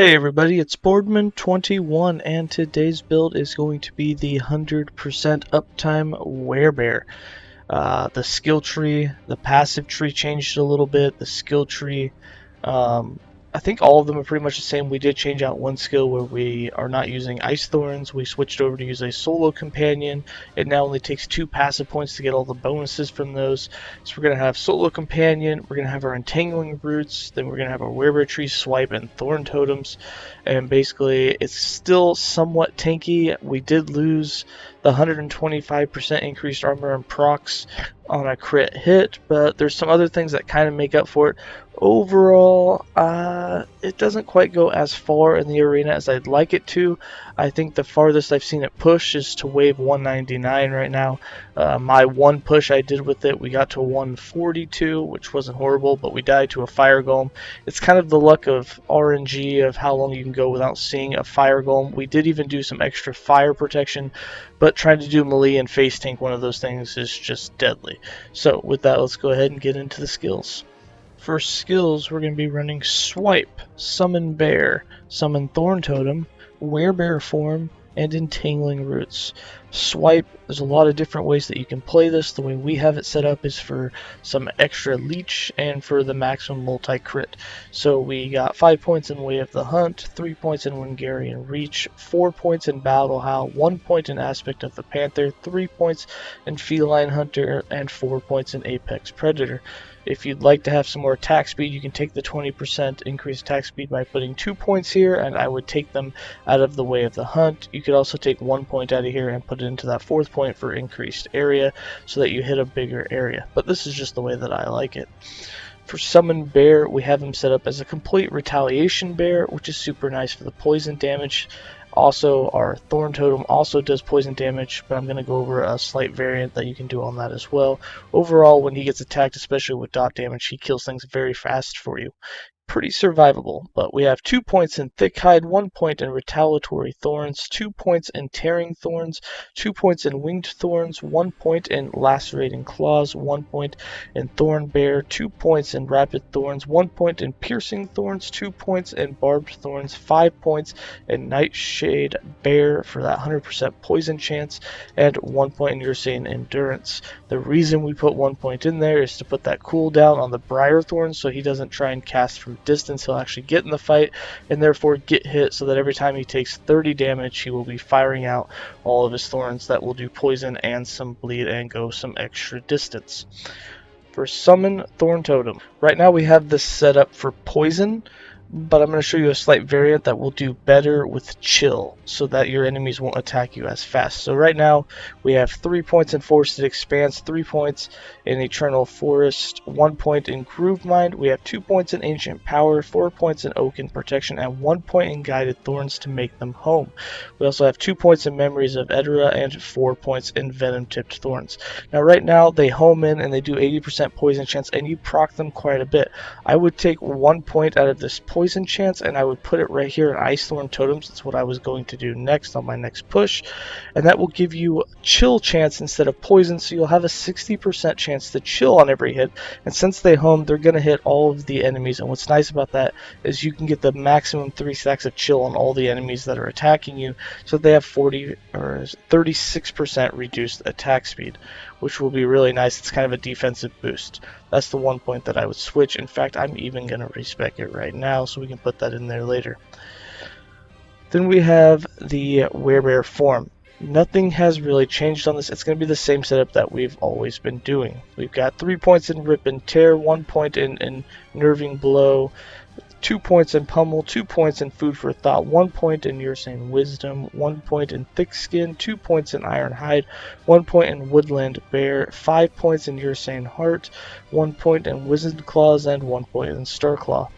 Hey everybody, it's Boardman21 and today's build is going to be the 100% Uptime Werebear. The skill tree, the passive tree changed a little bit, the skill tree, I think all of them are pretty much the same. We did change out one skill where we are not using Ice Thorns. We switched over to use a solo companion. It now only takes 2 passive points to get all the bonuses from those. So we're going to have solo companion, we're going to have our Entangling Roots, then we're going to have our Werebear tree swipe and Thorn totems. And basically it's still somewhat tanky. We did lose the 125% increased armor and procs on a crit hit, but there's some other things that kind of make up for it. Overall, it doesn't quite go as far in the arena as I'd like it to. I think the farthest I've seen it push is to wave 199 right now. My one push I did with it, we got to 142, which wasn't horrible, but we died to a fire golem. It's kind of the luck of RNG of how long you can go without seeing a fire golem. We did even do some extra fire protection, but trying to do melee and face tank one of those things is just deadly. So with that, let's go ahead and get into the skills. For skills, we're going to be running Swipe, Summon Bear, Summon Thorn Totem, Werebear Form, and Entangling Roots. Swipe, there's a lot of different ways that you can play this. The way we have it set up is for some extra leech and for the maximum multi-crit. So we got 5 points in Way of the Hunt, 3 points in Wingarian Reach, 4 points in Battle Howl, 1 point in Aspect of the Panther, 3 points in Feline Hunter, and 4 points in Apex Predator. If you'd like to have some more attack speed, you can take the 20% increased attack speed by putting 2 points here, and I would take them out of the Way of the Hunt. You could also take 1 point out of here and put it into that 4th point for increased area so that you hit a bigger area. But this is just the way that I like it. For Summon Bear, we have him set up as a complete retaliation bear, which is super nice for the poison damage. Also, our Thorn Totem also does poison damage, but I'm going to go over a slight variant that you can do on that as well. Overall, when he gets attacked, especially with dot damage, he kills things very fast for you. Pretty survivable, but we have 2 points in Thick Hide, 1 point in Retaliatory Thorns, 2 points in Tearing Thorns, 2 points in Winged Thorns, 1 point in Lacerating Claws, 1 point in Thorn Bear, 2 points in Rapid Thorns, 1 point in Piercing Thorns, 2 points in Barbed Thorns, 5 points in Nightshade Bear for that 100% poison chance, and 1 point in Ursane Endurance. The reason we put 1 point in there is to put that cooldown on the Briar Thorns so he doesn't try and cast from distance. He'll actually get in the fight and therefore get hit, so that every time he takes 30 damage he will be firing out all of his thorns that will do poison and some bleed and go some extra distance. For Summon Thorn Totem, right now we have this set up for poison, but I'm going to show you a slight variant that will do better with chill so that your enemies won't attack you as fast. So right now we have 3 points in Forested Expanse, 3 points in Eternal Forest, 1 point in Groove Mind, we have 2 points in Ancient Power, 4 points in Oaken Protection, and 1 point in Guided Thorns to make them home. We also have 2 points in Memories of Edera and 4 points in Venom Tipped Thorns. Now right now they home in and they do 80% poison chance, and you proc them quite a bit. I would take 1 point out of this poison chance and I would put it right here in Ice Thorn Totems. That's what I was going to do next on my next push, and that will give you chill chance instead of poison, so you'll have a 60% chance to chill on every hit. And since they home, they're going to hit all of the enemies, and what's nice about that is you can get the maximum 3 stacks of chill on all the enemies that are attacking you, so they have 40 or 36% reduced attack speed, which will be really nice. It's kind of a defensive boost. That's the 1 point that I would switch. In fact, I'm even going to respec it right now so we can put that in there later. Then we have the Werebear Form. Nothing has really changed on this. It's going to be the same setup that we've always been doing. We've got 3 points in Rip and Tear, 1 point in Nerving Blow, 2 points in Pummel, 2 points in Food for Thought, 1 point in Ursane Wisdom, 1 point in Thick Skin, 2 points in Iron Hide, 1 point in Woodland Bear, 5 points in Ursane Heart, 1 point in Wizard Claws, and 1 point in Starclaw.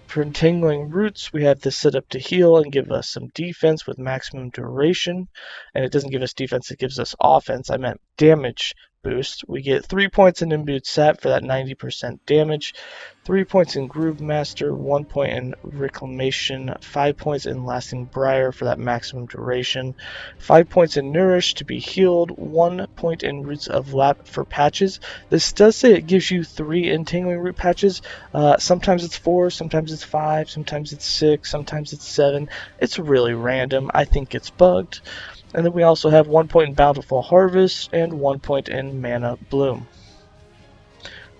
For Entangling Roots, we have this set up to heal and give us some defense with maximum duration. And it doesn't give us defense, it gives us offense. I meant damage boost. We get 3 points in Imbued Sap for that 90% damage, 3 points in Groove Master, 1 point in Reclamation, 5 points in Lasting Briar for that maximum duration, 5 points in Nourish to be healed, 1 point in Roots of Lap for patches. This does say it gives you 3 Entangling Root patches. Sometimes it's 4, sometimes it's 5, sometimes it's 6, sometimes it's 7. It's really random. I think it's bugged. And then we also have 1 point in Bountiful Harvest and 1 point in Mana Bloom.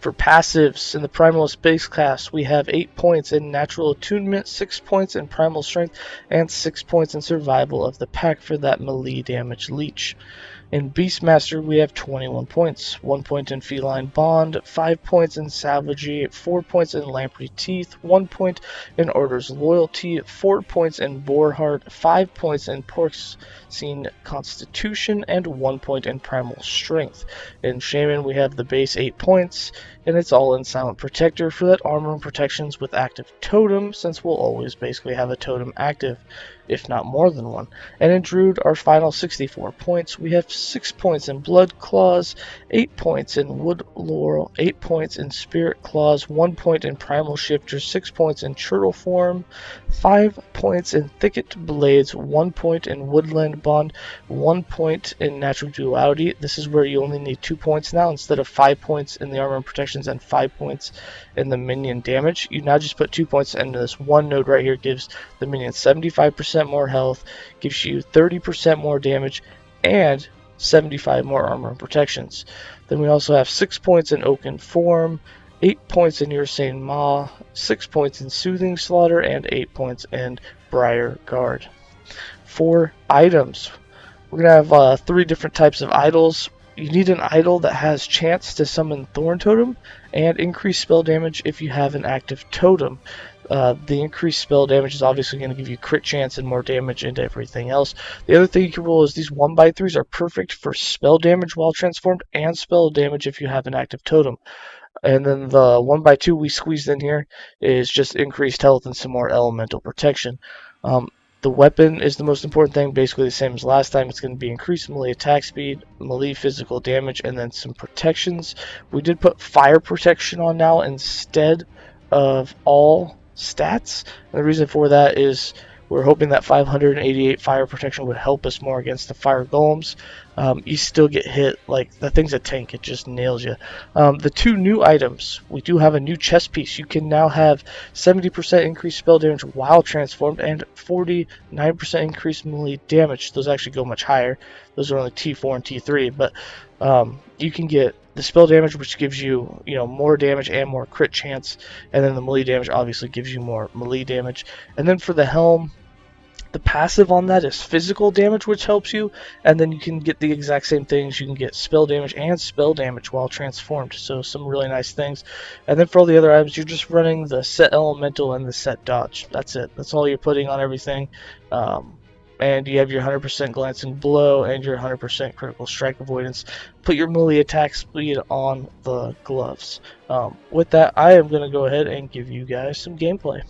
For passives, in the Primalist base class, we have 8 points in Natural Attunement, 6 points in Primal Strength, and 6 points in Survival of the Pack for that melee damage leech. In Beastmaster, we have 21 points, 1 point in Feline Bond, 5 points in Savagery, 4 points in Lamprey Teeth, 1 point in Order's Loyalty, 4 points in Boarheart, 5 points in Porcine Constitution, and 1 point in Primal Strength. In Shaman, we have the base 8 points, and it's all in Silent Protector for that armor and protections with active Totem, since we'll always basically have a Totem active, if not more than one. And in Druid, our final 64 points, we have 6 points in Blood Claws, 8 points in Wood Laurel, 8 points in Spirit Claws, 1 point in Primal Shifter, 6 points in Turtle Form, 5 points in Thicket Blades, 1 point in Woodland Bond, 1 point in Natural Duality. This is where you only need 2 points now instead of 5 points in the armor and protections and 5 points in the minion damage. You now just put 2 points into this one node right here. Gives the minion 75% more health, gives you 30% more damage, and 75 more armor and protections. Then we also have 6 points in Oaken Form, 8 points in Ursane Maw, 6 points in Soothing Slaughter, and 8 points in Briar Guard. For items, we're going to have 3 different types of idols. You need an idol that has chance to summon Thorn Totem and increase spell damage if you have an active Totem. The increased spell damage is obviously going to give you crit chance and more damage and everything else. The other thing you can roll is these 1x3s are perfect for spell damage while transformed and spell damage if you have an active Totem. And then the 1x2 we squeezed in here is just increased health and some more elemental protection. The weapon is the most important thing, basically the same as last time. It's going to be increased melee attack speed, melee physical damage, and then some protections. We did put fire protection on now instead of all stats. And the reason for that is we're hoping that 588 fire protection would help us more against the fire golems. You still get hit, like the thing's a tank, it just nails you. The 2 new items, we do have a new chest piece. You can now have 70% increased spell damage while transformed and 49% increased melee damage. Those actually go much higher. Those are only T4 and T3, but you can get the spell damage, which gives you, more damage and more crit chance, and then the melee damage obviously gives you more melee damage. And then for the helm, the passive on that is physical damage, which helps you, and then you can get the exact same things. You can get spell damage and spell damage while transformed, so some really nice things. And then for all the other items, you're just running the set elemental and the set dodge. That's it. That's all you're putting on everything. And you have your 100% glancing blow and your 100% critical strike avoidance. Put your melee attack speed on the gloves. With that, I am going to go ahead and give you guys some gameplay.